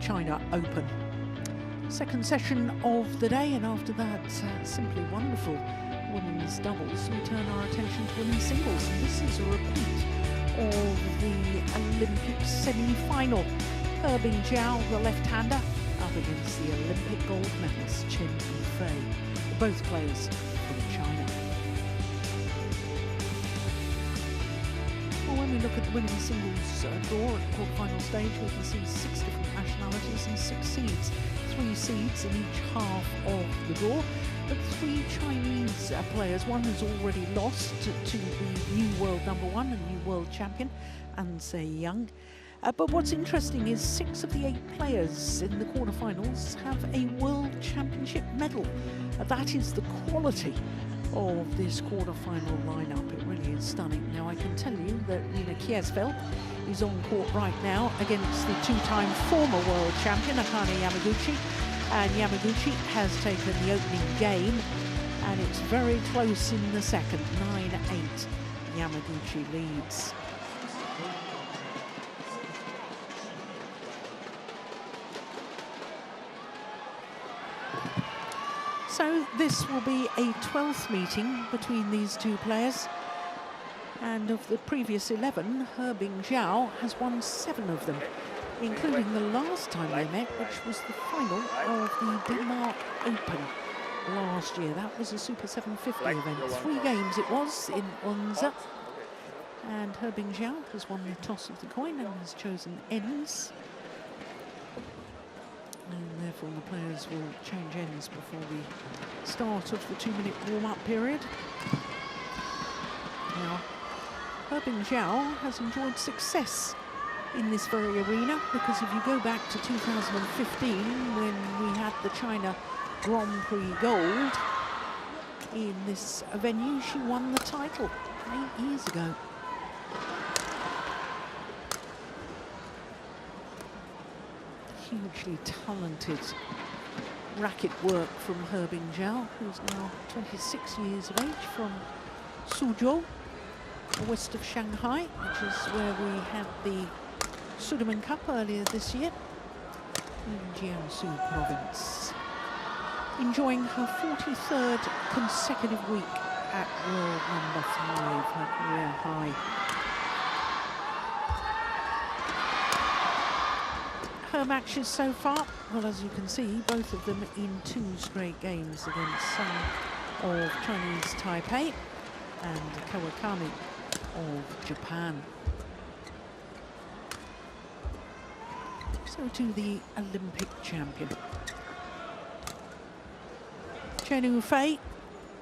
China Open. Second session of the day, and after that simply wonderful women's doubles, we turn our attention to women's singles, and this is a repeat of the Olympic semi-final. Bing Jiao, the left-hander, up against the Olympic gold medalist Chen Yu Fei, both players from China. Well, when we look at the women's singles draw at the quarterfinal stage, we can see 6 different nationalities and 6 seeds. 3 seeds in each half of the draw, but 3 Chinese players. One has already lost to the new world #1 and new world champion, An Se-young. But what's interesting is 6 of the 8 players in the quarterfinals have a world championship medal. That is the quality of this quarterfinal lineup. It really is stunning. Now I can tell you that Nina Kiesfeld is on court right now against the 2-time former world champion Akane Yamaguchi, and Yamaguchi has taken the opening game, and it's very close in the second. 9-8 Yamaguchi leads. So this will be a 12th meeting between these 2 players, and of the previous 11, Bing Jiao has won 7 of them, including the last time they met, which was the final of the Denmark Open last year. That was a Super 750 event. 3 games it was in Odense, and Bing Jiao has won the toss of the coin and has chosen ends. And therefore the players will change ends before the start of the 2-minute warm-up period. Now, Bing Jiao has enjoyed success in this very arena, because if you go back to 2015, when we had the China Grand Prix Gold in this venue, she won the title 8 years ago. Hugely talented racket work from Bing Jiao, who's now 26 years of age, from Suzhou, west of Shanghai, which is where we had the Sudirman Cup earlier this year in Jiangsu province. Enjoying her 43rd consecutive week at world #5, her career high. Her matches so far, well, as you can see, both of them in 2 straight games against some of Chinese Taipei and Kawakami of Japan. So to the Olympic champion. Chen Yu Fei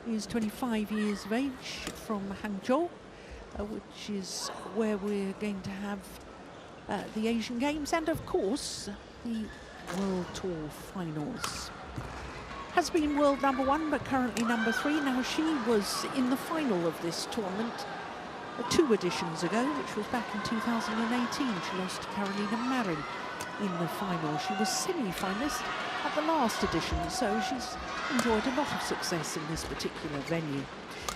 is 25 years of age, from Hangzhou, which is where we're going to have the Asian Games and, of course, the World Tour finals. Has been world #1, but currently #3. Now, she was in the final of this tournament 2 editions ago, which was back in 2018. She lost to Carolina Marin in the final. She was semi-finalist at the last edition, so she's enjoyed a lot of success in this particular venue.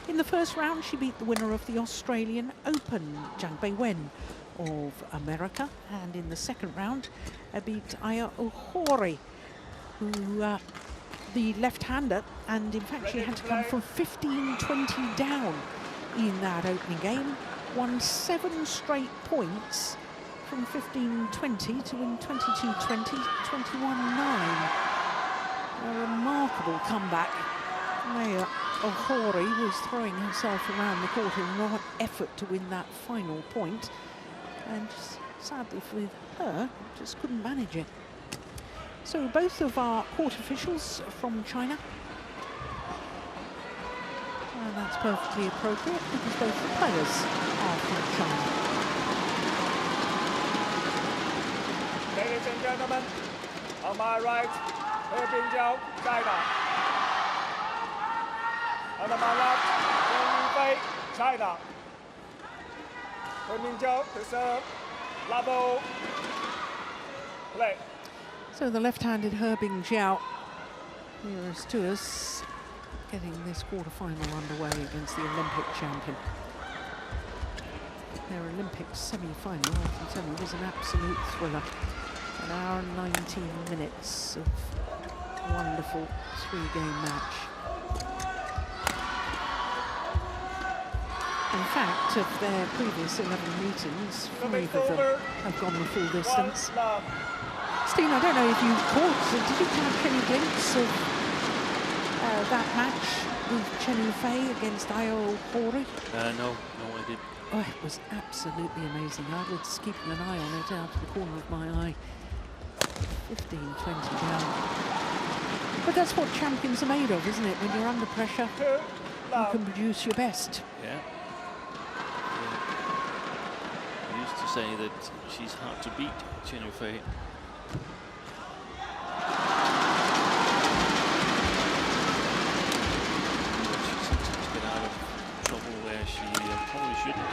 In the first round, she beat the winner of the Australian Open, Zhang Beiwen of America, and in the second round beat Aya Ohori, who the left-hander, and in fact she had to come from 15-20 down in that opening game, won 7 straight points from 15-20 to win 22-20, 21-9. A remarkable comeback. Aya Ohori was throwing herself around the court in an effort to win that final point, and just, sadly for her, just couldn't manage it. So both of our court officials from China, and that's perfectly appropriate because both the players are from China. Ladies and gentlemen, on my right, Bing Jiao, China. On my left, Chen Yu Fei, China. Bing Jiao to serve, level, play. So the left-handed Bing Jiao nearest to us, getting this quarter-final underway against the Olympic champion. Their Olympic semi-final, I can tell you, was an absolute thriller. An hour and 19 minutes of wonderful three-game match. In fact, of their previous 11 meetings, 5 of them have gone the full distance. Steen, I don't know if you caught, did you catch any glimpse of that match with Chen Yu Fei against Ayo Hori? No, I didn't. Oh, it was absolutely amazing. I was keeping an eye on it out of the corner of my eye. 15-20 down. But that's what champions are made of, isn't it? When you're under pressure, you can produce your best. Yeah. I used to say that she's hard to beat, Chen Yu Fei. She sometimes get out of trouble where she probably shouldn't.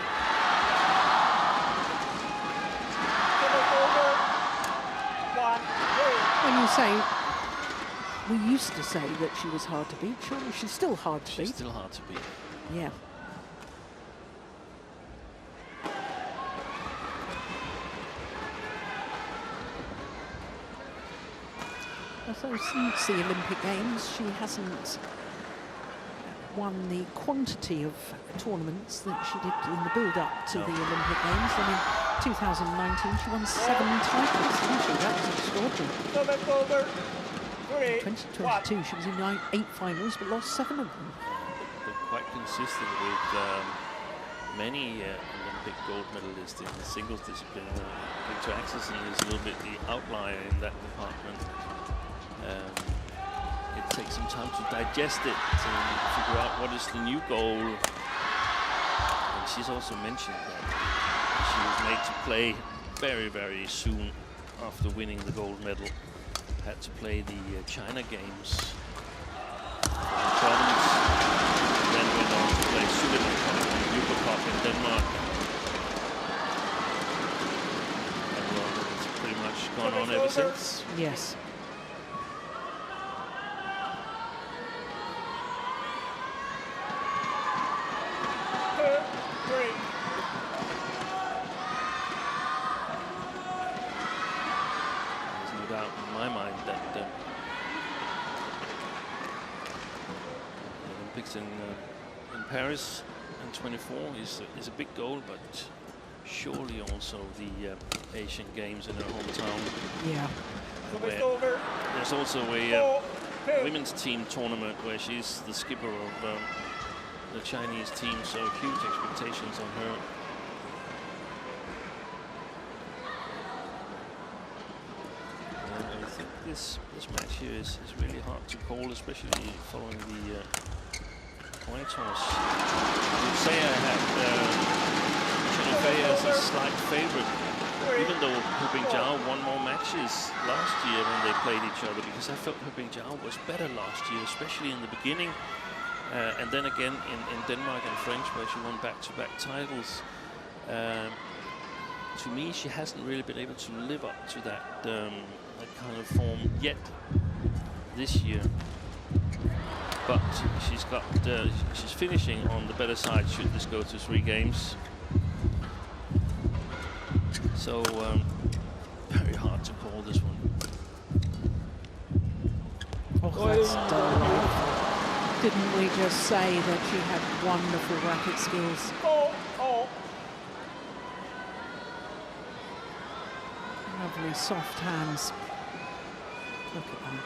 When you say, we used to say that she was hard to beat, surely she's still hard to beat. She's still hard to beat. Yeah. So since the Olympic Games, she hasn't won the quantity of tournaments that she did in the build-up to the Olympic Games. I mean, 2019, she won 7 titles, didn't she? That was extraordinary. 2022, she was in 8 finals, but lost 7 of them. But quite consistent with many Olympic gold medalists in the singles discipline. Victor Axelsen is a little bit the outlier in that department. It takes some time to digest it, to figure out what is the new goal. And she's also mentioned that she was made to play very, very soon after winning the gold medal. Had to play the China Games for the province, then went on to play Sudirman Cup in Denmark. And well, it's pretty much gone on ever since. Yes. In Paris in 24 is a big goal, but surely also the Asian Games in her hometown. Yeah. There's also a women's team tournament where she's the skipper of the Chinese team, so huge expectations on her. And I think this match here is really hard to call, especially following the coin toss. I would say I had Chen Yu Fei as a slight favorite, even though Bing Jiao won more matches last year when they played each other, because I felt Bing Jiao was better last year, especially in the beginning, and then again in Denmark and French, where she won back-to-back titles. To me, she hasn't really been able to live up to that kind of form yet this year. But she's finishing on the better side should this go to 3 games. So very hard to call this one. Oh, that's delightful. Didn't we just say that she had wonderful racket skills? Lovely soft hands. Look at them.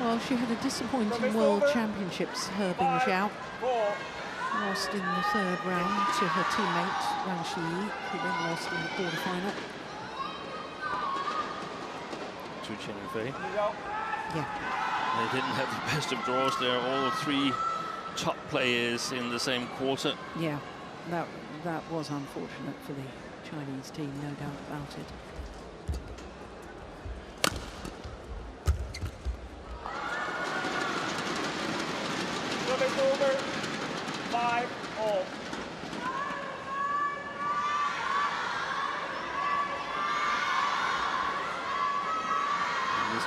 Well, she had a disappointing World Championships, her Bing Jiao. Lost in the 3rd round to her teammate, Wang Shi, who then lost in the quarterfinal. To Chen Yu Fei. Yeah. They didn't have the best of draws there. All 3 top players in the same quarter. Yeah, that was unfortunate for the Chinese team, no doubt about it.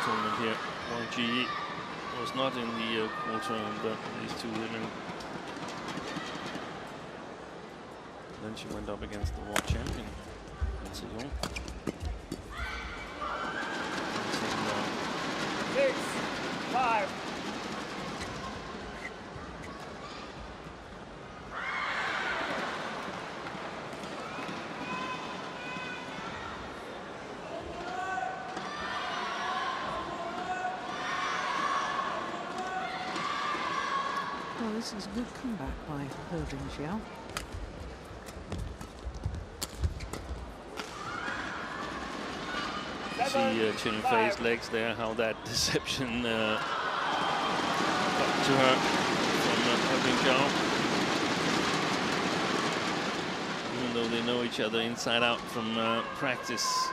tournament here. Wang Ji was not in the quarter, and these two women. Then she went up against the world champion, Chen Yu Fei. 6-5. Well, this is a good comeback by Bing Jiao. See Chen Yu Fei's legs there, how that deception got to her from Bing Jiao. Even though they know each other inside out from practice.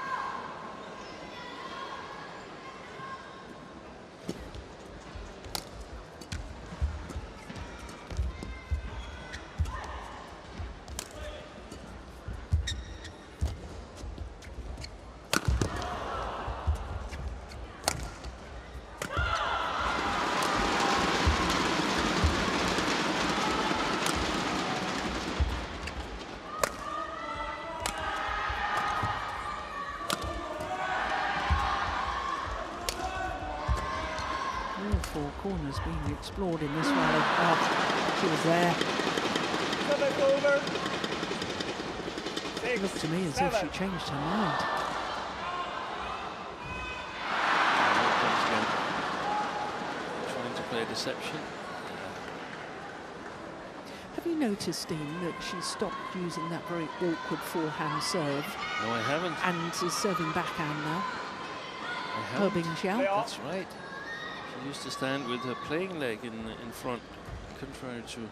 Four corners being explored in this rally. Oh, she was there. It looked to me as if she changed her mind. Trying to play deception. Have you noticed, Dean, that she stopped using that very awkward forehand serve? No, I haven't. And is serving backhand now. I haven't. Bing Jiao. That's right. She used to stand with her playing leg in front, contrary to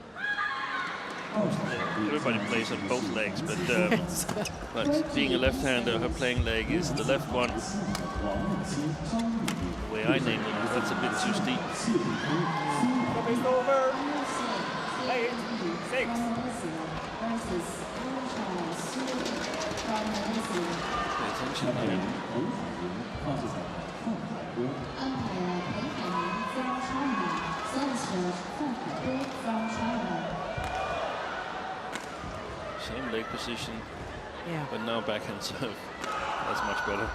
everybody plays on both legs, but Yes. but being a left-hander, her playing leg is the left one. The way I named it, that's a bit too steep. Service over. 8-6. Pay attention here. Same leg position, Yeah. but now backhand serve. That's much better.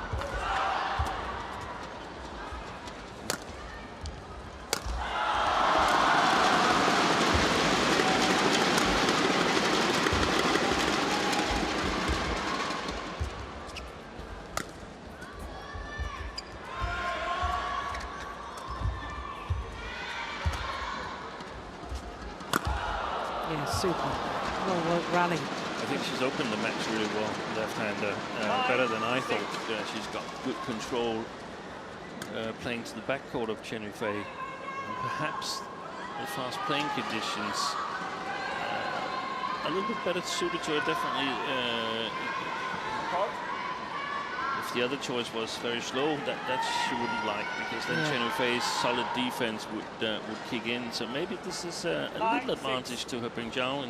Yeah, super. Well worked rally. I think she's opened the match really well, left-hander, better than I thought. She's got good control, playing to the backcourt of Chen Yu Fei. And perhaps the fast playing conditions a little bit better suited to her, definitely. If the other choice was very slow, that she wouldn't like, because then Chen Yu Fei's solid defense would kick in. So maybe this is a little advantage to her Bing Jiao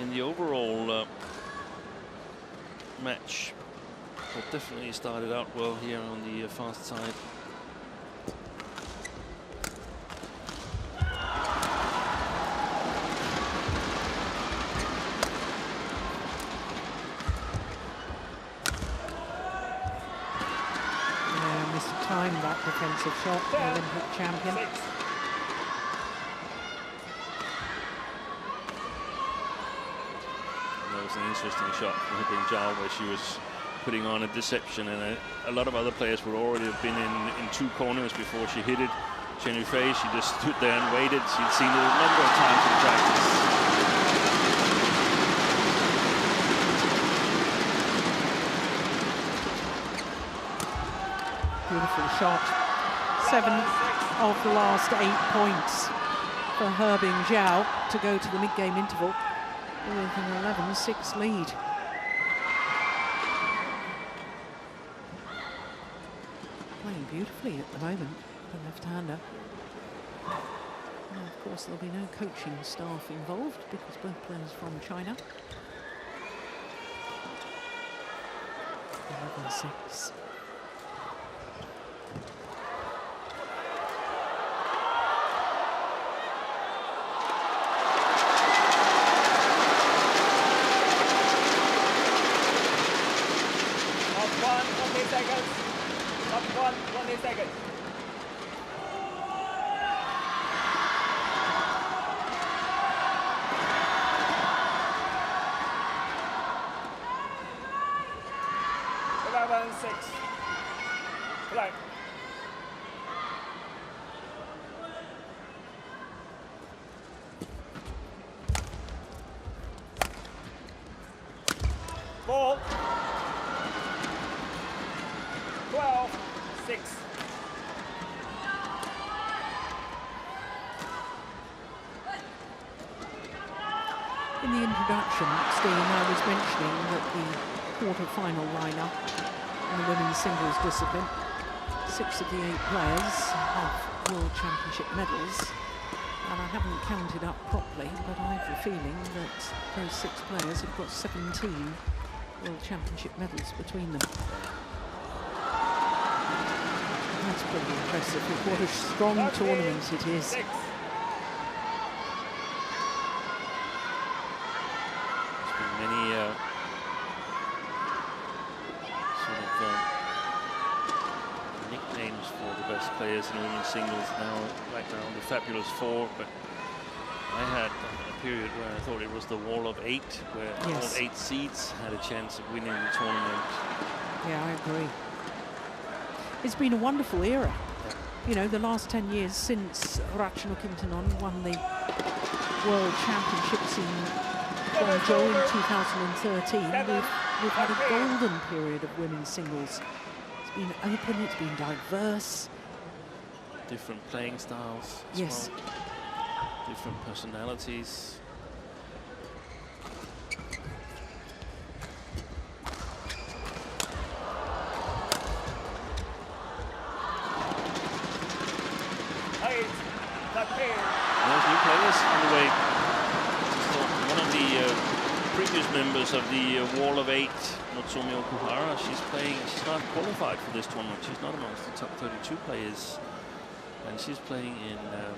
in the overall match. But definitely started out well here on the fast side. Time that defensive shot, the Olympic champion. That was an interesting shot from Bing Jiao, where she was putting on a deception, and a lot of other players would already have been in two corners before she hit it. Chen Yu Fei, she just stood there and waited. She'd seen it a number of times in practice. Beautiful shot. 7 of the last 8 points for Bing Jiao to go to the mid-game interval with an 11-6 lead. Playing beautifully at the moment, the left-hander. Now, of course, there'll be no coaching staff involved because both players from China. 11-6. 15 seconds. Six. Play. Ball. 12, 6. In the introduction, Steve, I was mentioning that the quarter-final lineup in the women's singles discipline, 6 of the 8 players have World Championship medals, and I haven't counted up properly, but I have a feeling that those 6 players have got 17 World Championship medals between them. That's pretty impressive. What a strong tournament it is. There's been many nicknames for the best players in women's singles now, right now the Fabulous Four, but I had a period where I thought it was the Wall of 8, where all 8 seeds had a chance of winning the tournament. Yeah, I agree. It's been a wonderful era. You know, the last 10 years since Ratchanok won the World Championships in Guangzhou in 2013, we've had a golden period of women's singles. It's been open, it's been diverse. Different playing styles as yes. well. Different personalities. There's new players on the way. So one of the previous members of the Wall of 8, Nozomi Okuhara, she's not qualified for this tournament. She's not amongst the top 32 players. And she's playing in a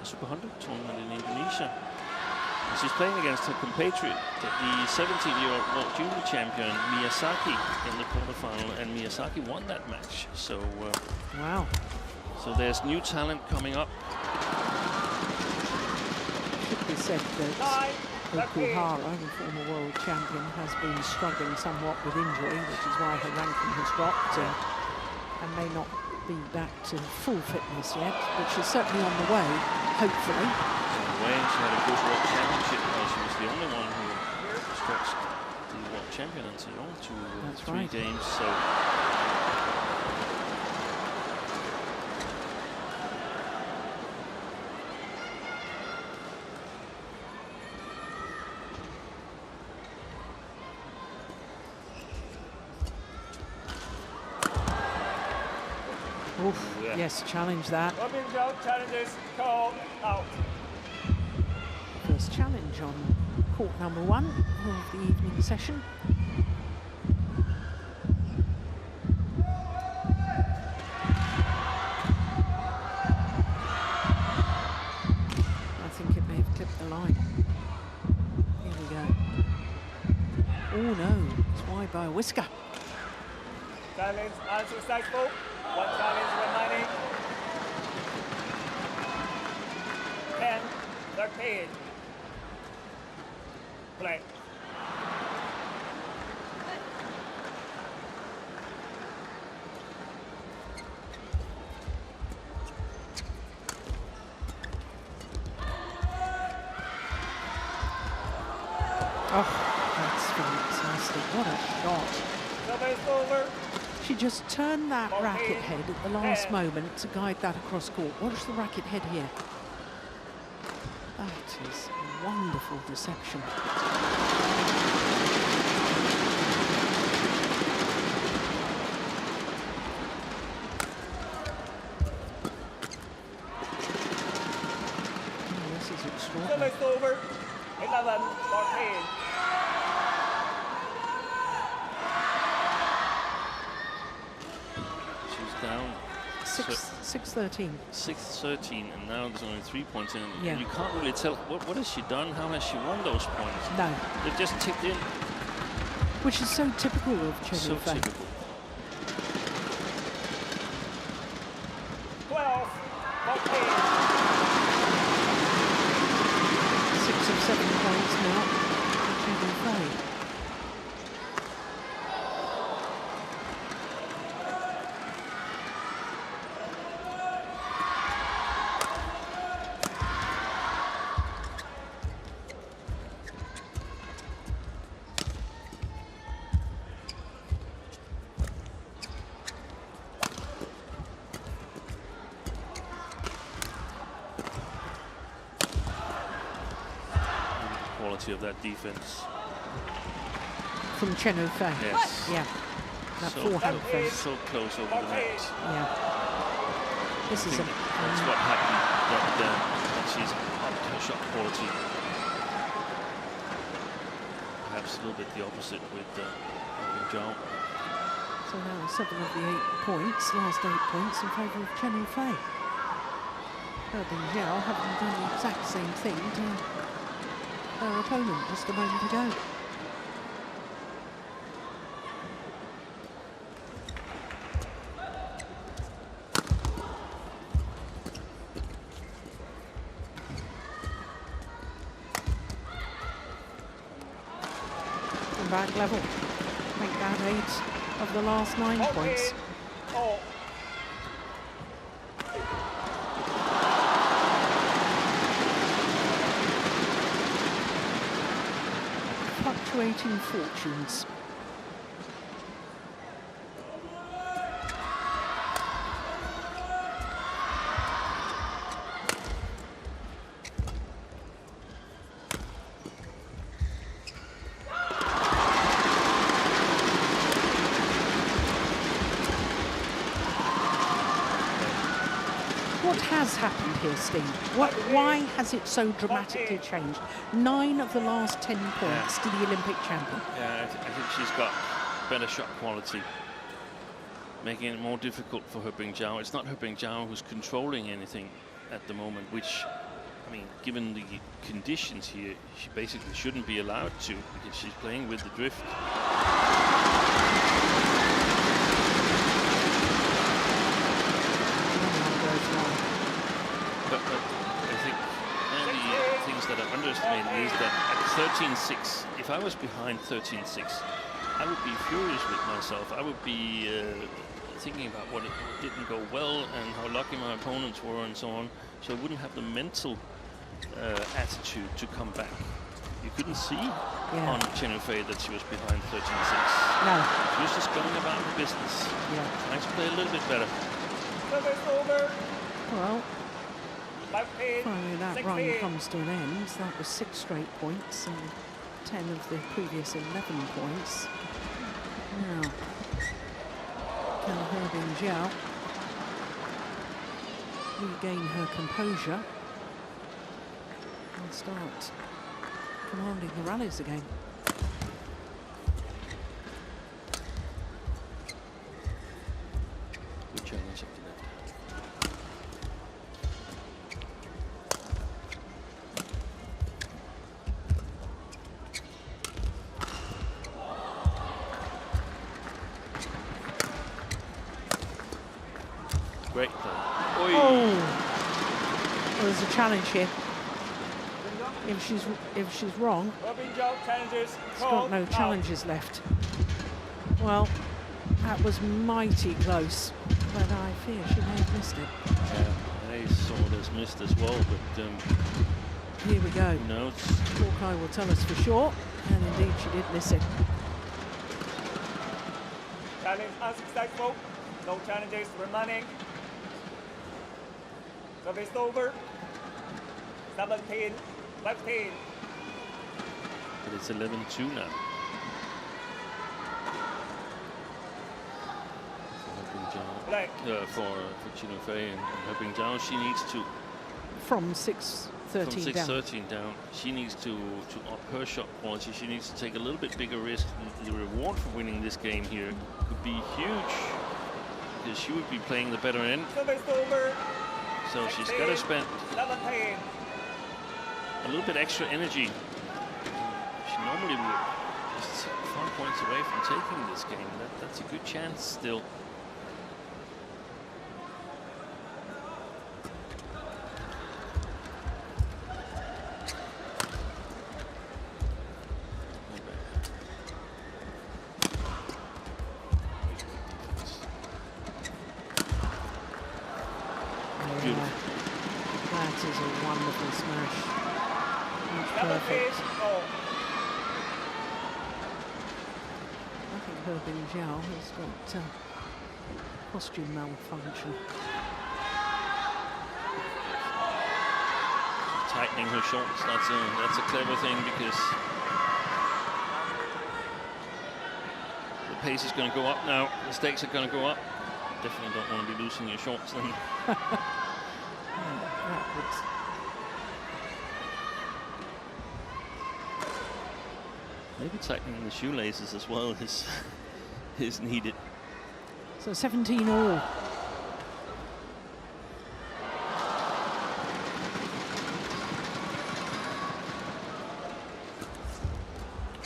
Super 100 tournament in Indonesia. And she's playing against her compatriot, the 17-year-old World Junior champion, Miyazaki, in the quarterfinal. And Miyazaki won that match. So, wow. So there's new talent coming up. Should be said that Okuhara, the former world champion, has been struggling somewhat with injury, which is why her ranking has dropped and may not be back to full fitness yet, but she's certainly on the way, hopefully. On the way, she had a good world championship. She was the only one who stretched the world champion until to 3 games. So. Oof, yes, challenge that. Bing Jiao challenges called out. First challenge on court number 1 of the evening session. I think it may have clipped the line. Here we go. Oh no, it's wide by a whisker. Challenge unsuccessful. 1 challenge remaining. 10, 13. Play. Oh, that's fantastic. What a shot. Service over. She just turned that racket head at the last moment to guide that across court. Watch the racket head here. That is wonderful deception. Oh, this is extraordinary. Service over. 11, 14. Down 6-13. 6-13, and now there's only 3 points in. Yeah. You can't really tell what has she done. How has she won those points? No. They've just ticked in. Which is so typical of Chen Yu Fei. So typical. 6 of 7 points now for Chen Yu Fei. Of that defense from Chen Yu Fei. Yes. Yeah. That So forehand fence. so close over the net. Yeah. This is a. That's what happened. That she's upped her shot quality. Perhaps a little bit the opposite with Bing Jiao. So now 7 of the 8 points, last 8 points in favour of Chen Yu Fei. Bing Jiao having done the exact same thing to their opponent just a moment ago. And back level. Make that 8 of the last 9 points. Oh. Fluctuating fortunes. What has happened here, Steve? Why has it so dramatically changed? 9 of the last 10 points to the Olympic champion. Yeah, I think she's got better shot quality, making it more difficult for her Bing Jiao. It's not her Bing Jiao who's controlling anything at the moment, which, I mean, given the conditions here, she basically shouldn't be allowed to, because she's playing with the drift. But I think one of the things that I've underestimated is that at 13-6, if I was behind 13-6, I would be furious with myself. I would be thinking about what it didn't go well and how lucky my opponents were and so on. So I wouldn't have the mental attitude to come back. You couldn't see on Chen Yu Fei that she was behind 13-6. No. She was just going about her business. Yeah. Trying to play a little bit better. Well, finally that run comes to an end. That was 6 straight points and 10 of the previous 11 points. Now, can her Bing Jiao regain her composure and start commanding the rallies again? Good challenge up to that. Great play. Oh, well, there's a challenge here. If she's wrong, she's got no challenges left. Well, that was mighty close, but I fear she may have missed it. Yeah, I saw this missed as well, but here we go. who knows? Hawkeye will tell us for sure, and indeed she did miss it. Challenge unsuccessful. No challenges remaining. Service over. 17, 15. But it's 11-2 now. For Chen Yu Fei and her Bing Jiao, she needs to From 6-13 down. 6-13 down. She needs to up her shot quality. She needs to take a little bit bigger risk. And the reward for winning this game here could be huge, because she would be playing the better end. Service over. So she's got to spend 17. a little bit extra energy. She normally would just 5 points away from taking this game. That's a good chance still. perfect. I think Bing Jiao has got costume malfunction. Tightening her shorts, that's a clever thing, because the pace is going to go up now. The stakes are going to go up. Definitely don't want to be losing your shorts then. Maybe tightening the shoelaces as well is needed. So 17 all.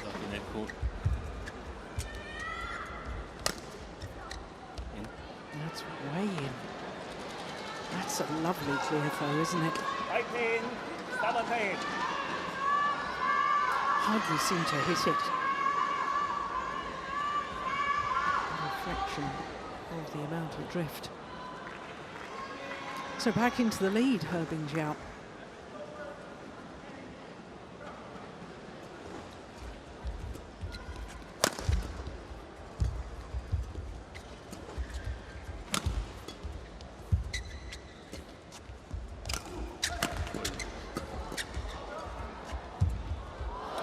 Lovely net court. In. That's way in. That's a lovely clear throw, isn't it? 18, 17. Hardly seem to hit it. A fraction of the amount of drift. So back into the lead, Bing Jiao.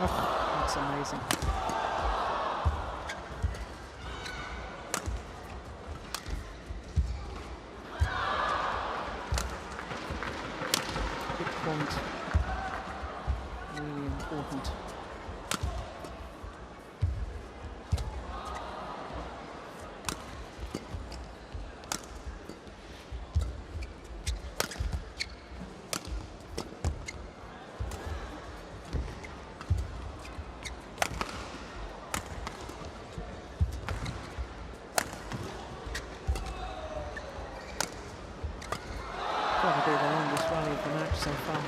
Oh, that's amazing. Big point. Really important. Probably the longest rally of the match so far.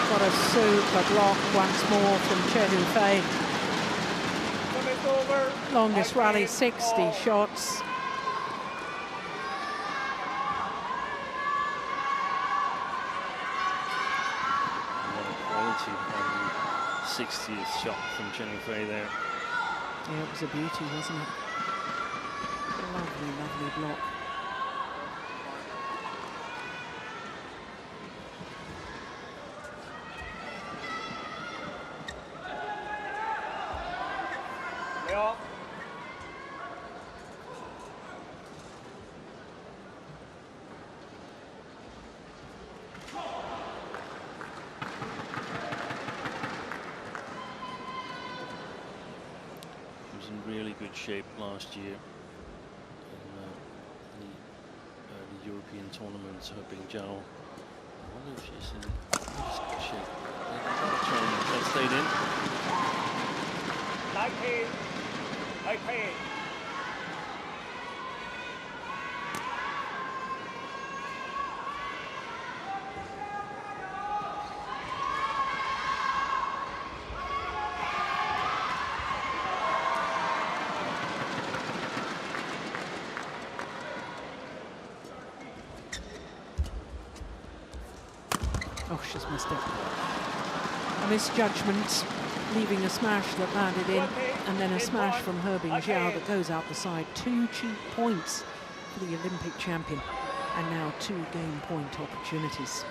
Got a super block once more from Chen Yu Fei. Longest rally, 60 shots. What a quality on the 60th shot from Chen Yu Fei there. Yeah, it was a beauty, wasn't it? Lovely, lovely block. In really good shape last year in the European tournaments. Bing Jiao, I wonder if she's in good shape. That stayed in. 19, 18. Oh, she's missed it. A misjudgment, leaving a smash that landed in, and then a smash from Bing Jiao that goes out the side. 2 cheap points for the Olympic champion, and now 2 game point opportunities.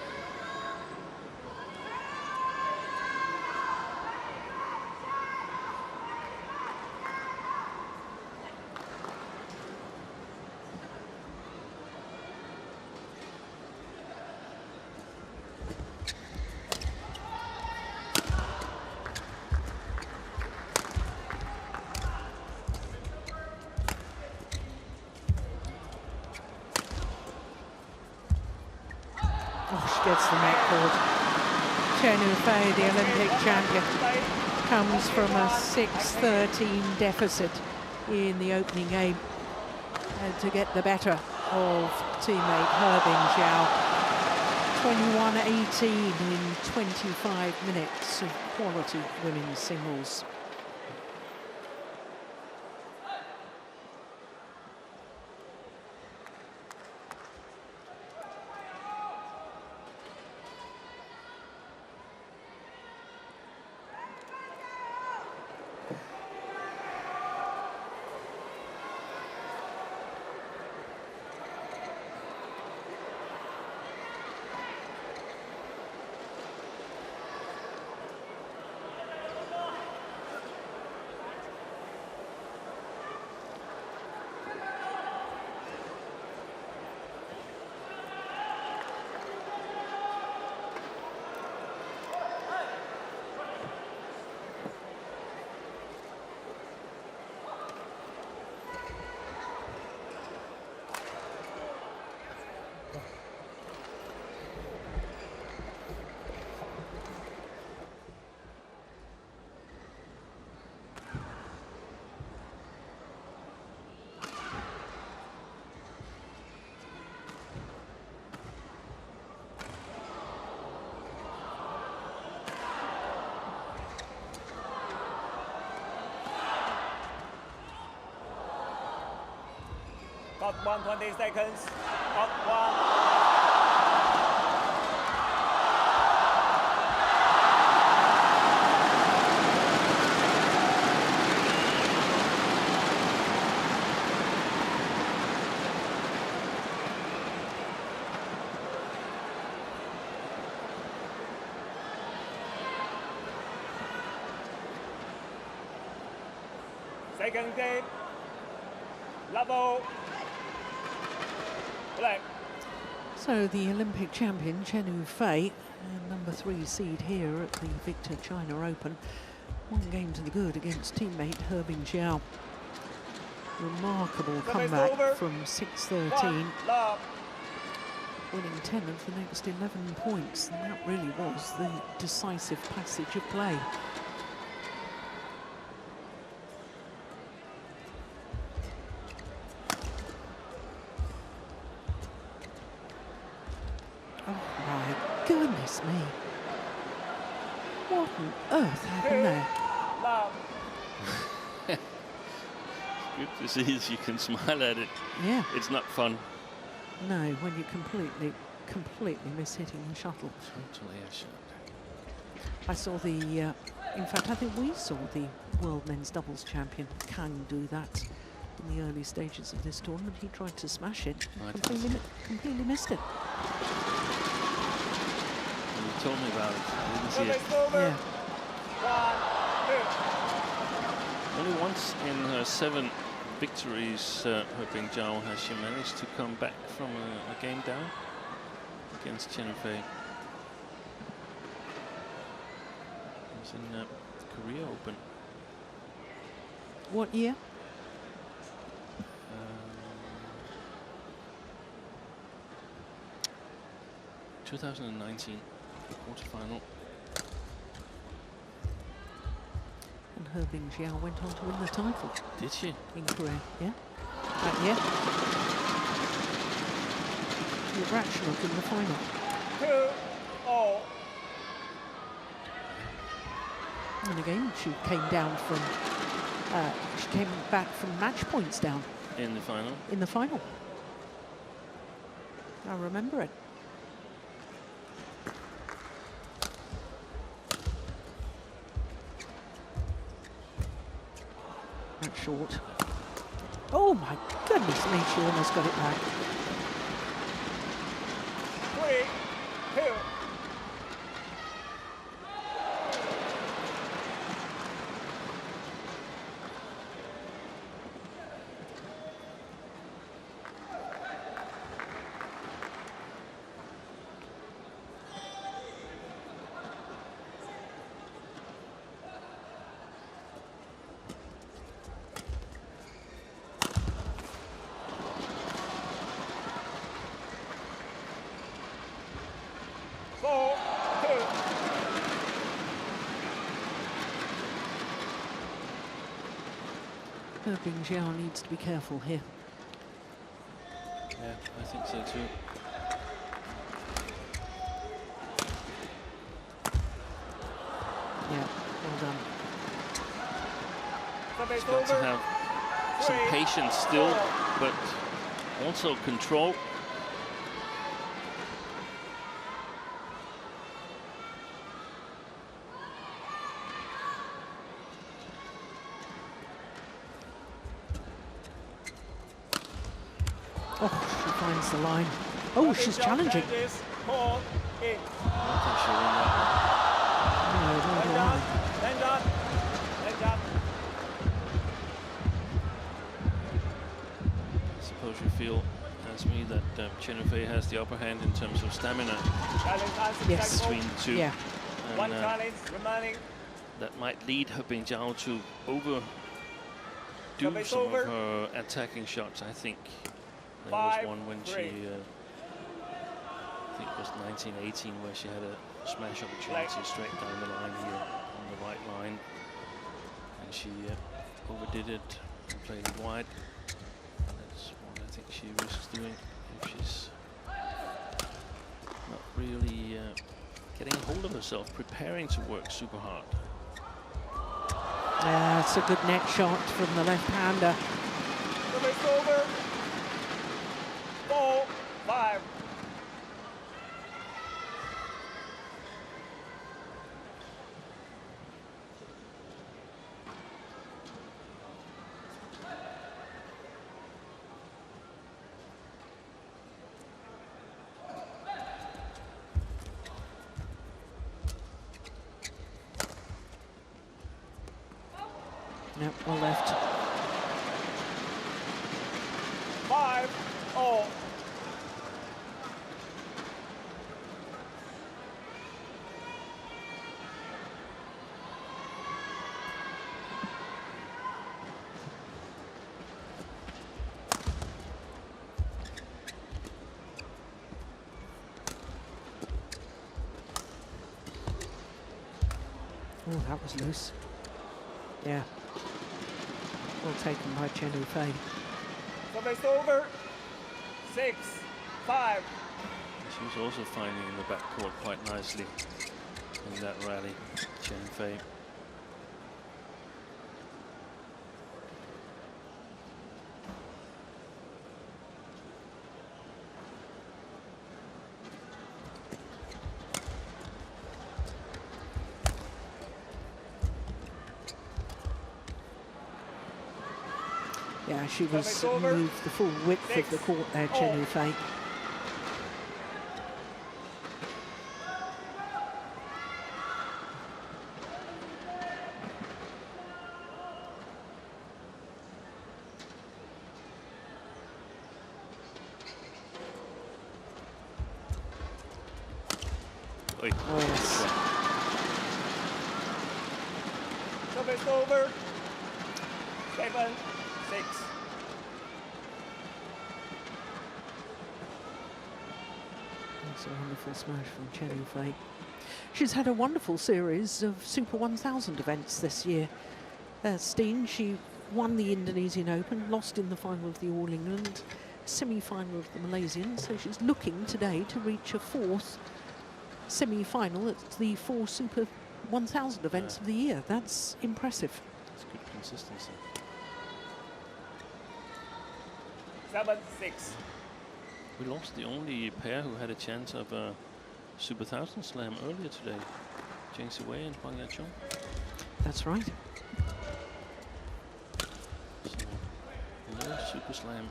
Oh, she gets the net cord. Chen Yu Fei, the Olympic champion, comes from a 6-13 deficit in the opening game to get the better of teammate Bing Jiao. 21-18 in 25 minutes of quality women's singles. Got 120 seconds. Got one. Second game. Level. Black. So the Olympic champion Chen Yu Fei, number 3 seed here at the Victor China Open, 1 game to the good against teammate Bing Jiao. Remarkable comeback from 6-13, winning 10 of the next 11 points, and that really was the decisive passage of play. Goodness me. What on earth happened there? Good to see that you can smile at it. Yeah. It's not fun. No, when you completely miss hitting the shuttle. Totally a shot. I saw the, in fact, I think we saw the world men's doubles champion Kang do that in the early stages of this tournament. He tried to smash it, completely missed it. Told me about it. I didn't see it. Yeah. Only once in her 7 victories, Bing Jiao has she managed to come back from a game down against Chen Yu Fei. It was in the Korea Open. What year? 2019. Quarterfinal. And Bing Jiao went on to win the title. Did she? In Korea, yeah. That year. Ratchnok in the final. 2-0. And again, she came down from, she came back from match points down. In the final? In the final. I remember it. Short. Oh my goodness me, she almost got it back. 3-2. Bing Jiao needs to be careful here. Yeah, I think so too. Yeah, well done. She's got to have some patience still, but also control. Oh, she finds the line. Oh, she's challenging. I don't think she'll win that one. I suppose you feel, as me, that Chen Yu Fei has the upper hand in terms of stamina. Yes. Between the two. Yeah. And, One challenge remaining. that might lead Bing Jiao to overdo some of her attacking shots, I think. There was one when she, I think it was 1918, where she had a smash opportunity straight down the line here on the right line. And she overdid it and played it wide. That's what I think she risks doing if she's not really getting a hold of herself, preparing to work super hard. Yeah, it's a good net shot from the left-hander. 5. No, well left. 5-all. Oh, that was loose. Yeah. Well taken by Chen Yu Fei. Service over. 6-5. She was also finding in the backcourt quite nicely in that rally, Chen Yu Fei. Yeah, she was moved the full width of the court there, Chen Yu Fei. Oh, yes. Service over. 7-6. That's a wonderful smash from Chen Yu Fei. She's had a wonderful series of Super 1000 events this year. Steen, she won the Indonesian Open, lost in the final of the All England, semi-final of the Malaysian, so she's looking today to reach a 4th semi-final at the 4 Super 1000 events of the year. That's impressive. It's good consistency. 7-6. We lost the only pair who had a chance of a Super 1000 slam earlier today. Jiang Ziwei and Huang Yachong. That's right. So, no Super Slam.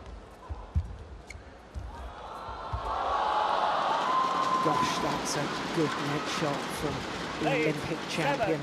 Gosh, that's a good net shot from the Olympic champion.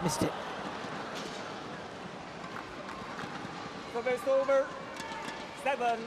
Missed it. Service over. 7-8.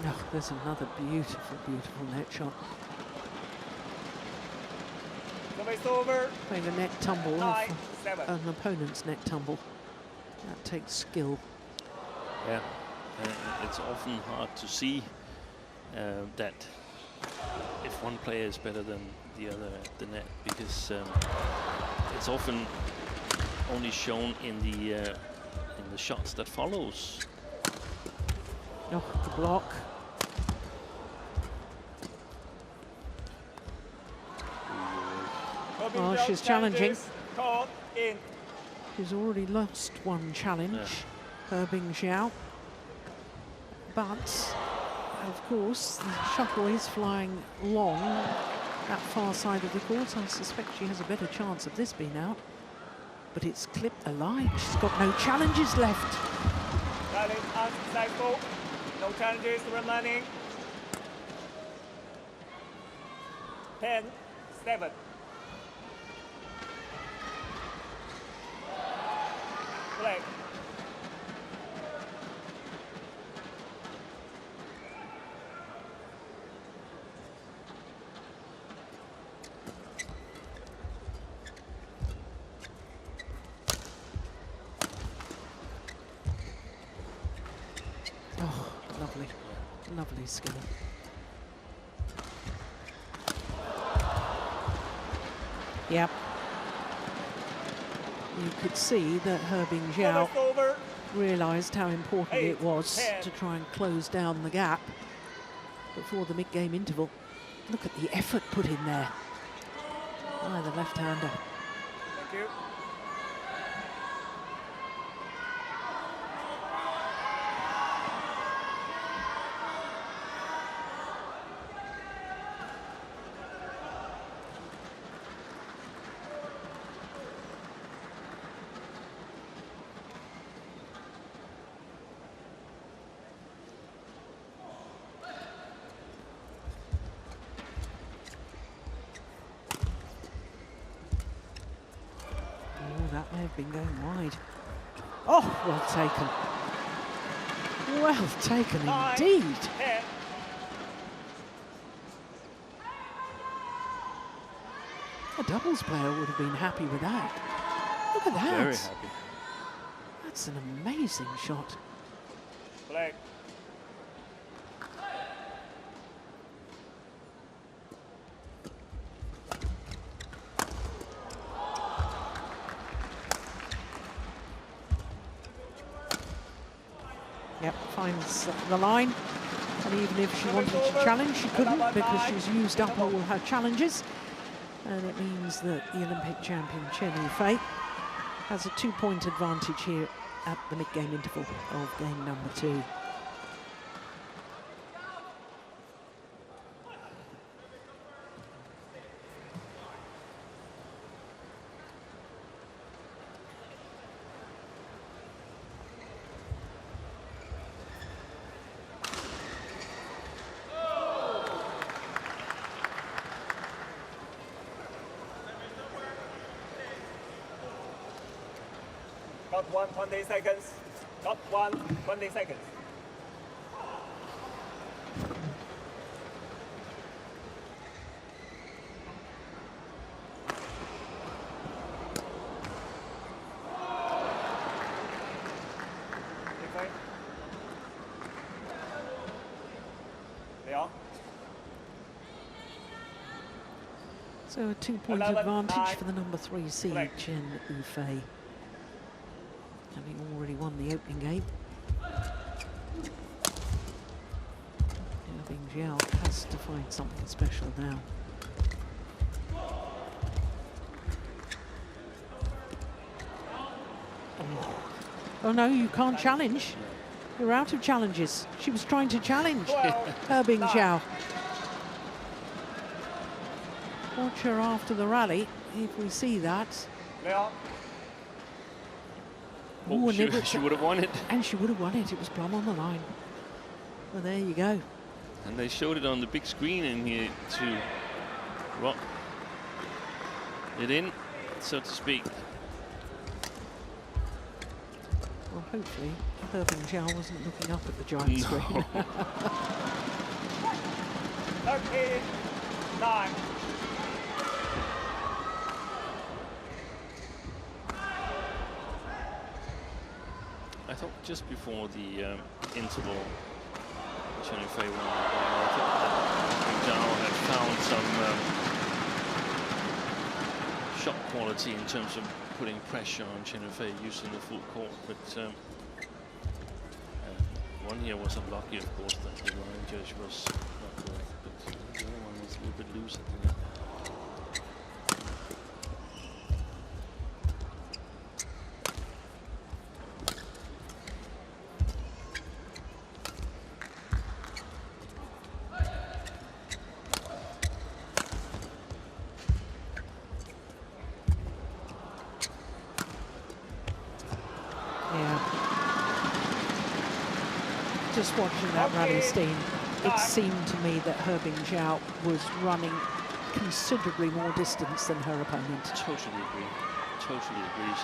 Oh, there's another beautiful, beautiful net shot. Service over. Playing a net tumble off 9-7. an opponent's net tumble. That takes skill. Yeah, it's often hard to see that if one player is better than the other at the net, because it's often only shown in the shots that follows. Oh, the block. Oh, she's challenging. Caught in. She's already lost one challenge, Bing Jiao. But, of course, the shuttle is flying long that far side of the court. I suspect she has a better chance of this being out. But it's clipped the line. She's got no challenges left. Rallies unsuccessful. No challenges remaining. 10, 7. Play. Oh, lovely, lovely skill. Yep. You could see that Bing Jiao realised how important it was to try and close down the gap before the mid-game interval. Look at the effort put in there by the left-hander. Thank you. That may have been going wide. Oh, well taken. Well taken indeed. 10. A doubles player would have been happy with that. Look at that. Very happy. That's an amazing shot. Play. Yep, finds the line. And even if she wanted to challenge, she couldn't because she's used up all her challenges. And it means that the Olympic champion Chen Yu Fei has a 2-point advantage here at the mid-game interval of game number 2. Got 1, 20 seconds. Got 1, 20 seconds. Okay. Yeah. So a 2-point 11, advantage 9. for the number 3 seed, Correct. Chen Yu Fei, having already won the opening game. Bing Jiao has to find something special now. Oh no, you can't challenge. You're out of challenges. She was trying to challenge Bing Jiao. Watch her after the rally, if we see that. Yeah. Oh, Ooh, she would have won it. And she would have won it. It was plumb on the line. Well, there you go. And they showed it on the big screen in here to rock it in, so to speak. Well, hopefully, Bing Jiao wasn't looking up at the giant screen. 13, 9. I thought just before the interval, Chen Yu Fei won. I think that Bing Jiao had found some shot quality in terms of putting pressure on Chen Yu Fei using the full court, but one here was unlucky, of course, that the line judge was not correct, but the other one was a little bit loose at the end. Just watching that rally, Steen, it seemed to me that Bing Jiao was running considerably more distance than her opponent. Totally agree. Totally agree.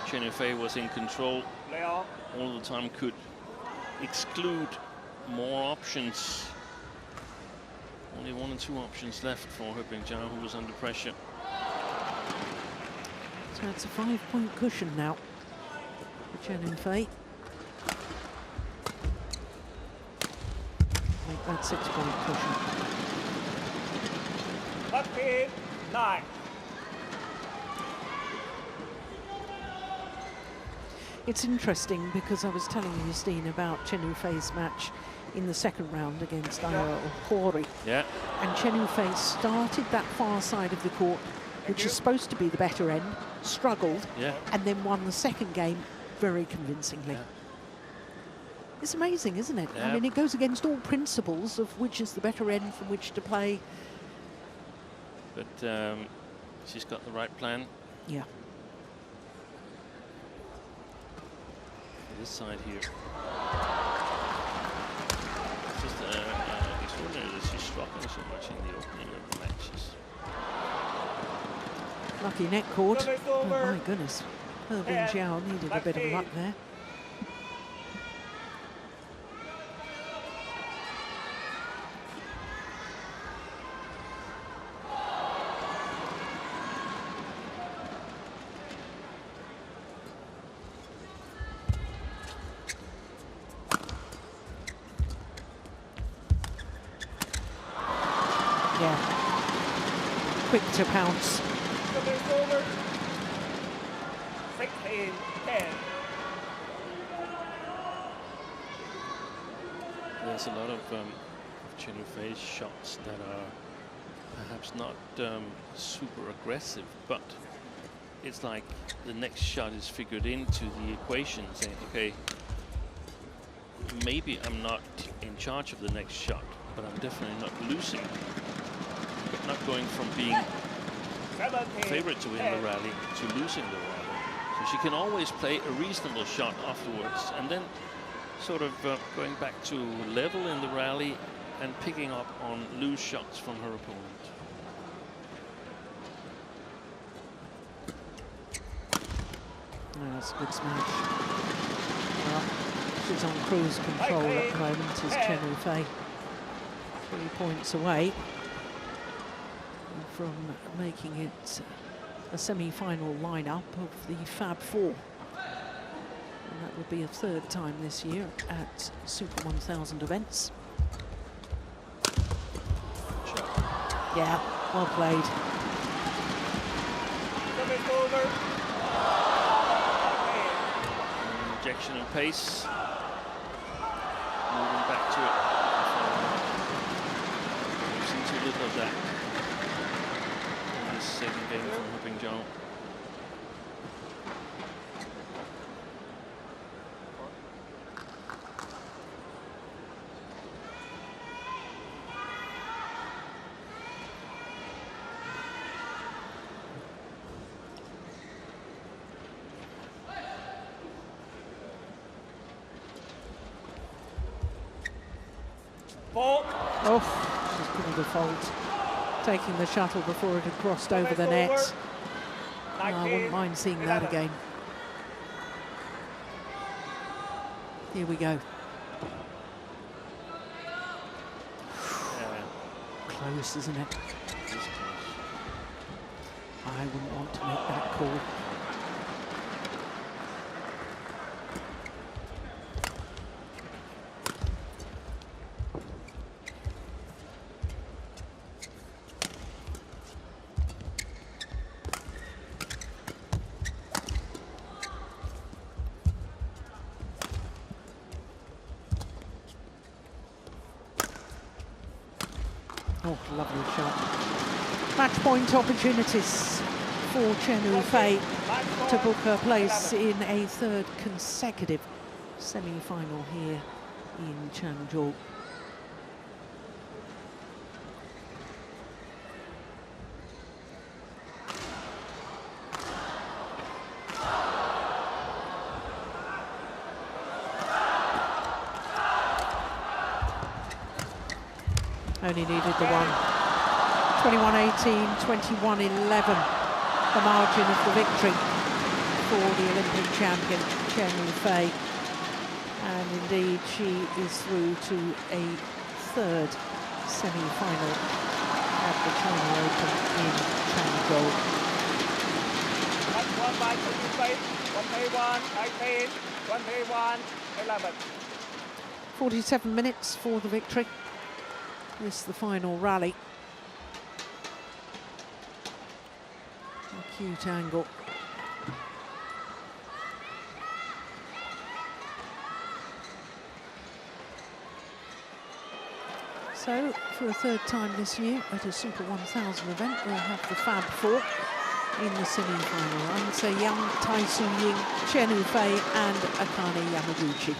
Chen Yu Fei was in control all the time, could exclude more options. Only 1 or 2 options left for Bing Jiao, who was under pressure. So it's a 5-point cushion now for Chen Yu Fei. Make that 6-point cushion. 9. It's interesting because I was telling you, Steen, about Chen Yu Fei's match in the second round against Aya Ohori. Yeah. And Chen Yu Fei started that far side of the court, which is supposed to be the better end, struggled, and then won the second game very convincingly. Yeah. It's amazing, isn't it? Yeah. I mean, it goes against all principles of which is the better end from which to play. But she's got the right plan. Yeah. This side here. It's just extraordinary that she's struggling so much in the opening of the matches. Lucky net court. Oh my goodness. Bing Jiao needed a bit of luck there. Quick to pounce. Over. 16-10. There's a lot of Chen Yu Fei's shots that are perhaps not super aggressive, but it's like the next shot is figured into the equation, saying, okay, maybe I'm not in charge of the next shot, but I'm definitely not losing. Not going from being favorite to win the rally to losing the rally. So she can always play a reasonable shot afterwards, and then sort of going back to level in the rally and picking up on loose shots from her opponent. That's a good smash. Well, she's on cruise control at the moment as Chen Yu Fei. 3 points away from making it a semi-final lineup of the Fab Four. And that would be a 3rd time this year at Super 1000 events. Yeah, well played. Injection of pace. Moving back to it. We've seen too little of that. Second game from Bing Jiao. Oh, she's pulled a fault. Taking the shuttle before it had crossed over the net. No, I wouldn't mind seeing that again. Here we go. Close, isn't it? I wouldn't want to make that call. Oh, lovely shot. Match point opportunities for Chen Yu Fei to book her place in a 3rd consecutive semi-final here in Changzhou. Only needed the one. 21-18, 21-11, the margin of the victory for the Olympic champion, Chen Yu Fei. And indeed, she is through to a third semi-final at the China Open in Changzhou. That's one by Chen Yu Fei. 21-19, 21-11. 47 minutes for the victory. This is the final rally. A cute angle. So, for a third time this year at a Super 1000 event, we'll have the Fab Four in the semi-final. An Se-young, Tai Su-ying, Chen Yu Fei and Akane Yamaguchi.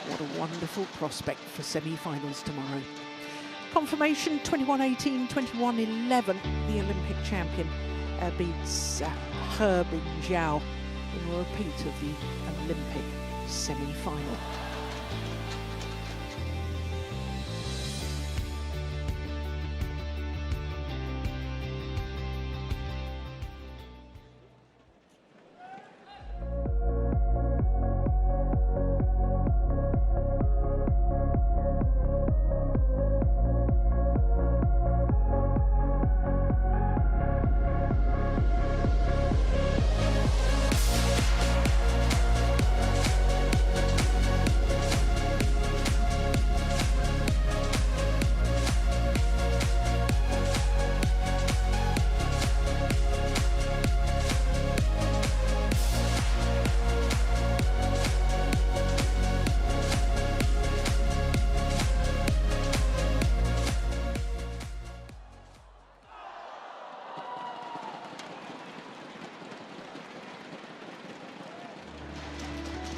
What a wonderful prospect for semi-finals tomorrow. Confirmation, 21-18, 21-11. The Olympic champion beats Bing Jiao in a repeat of the Olympic semi-final.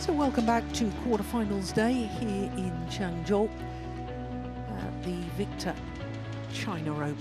So welcome back to quarterfinals day here in Changzhou at the Victor China Open.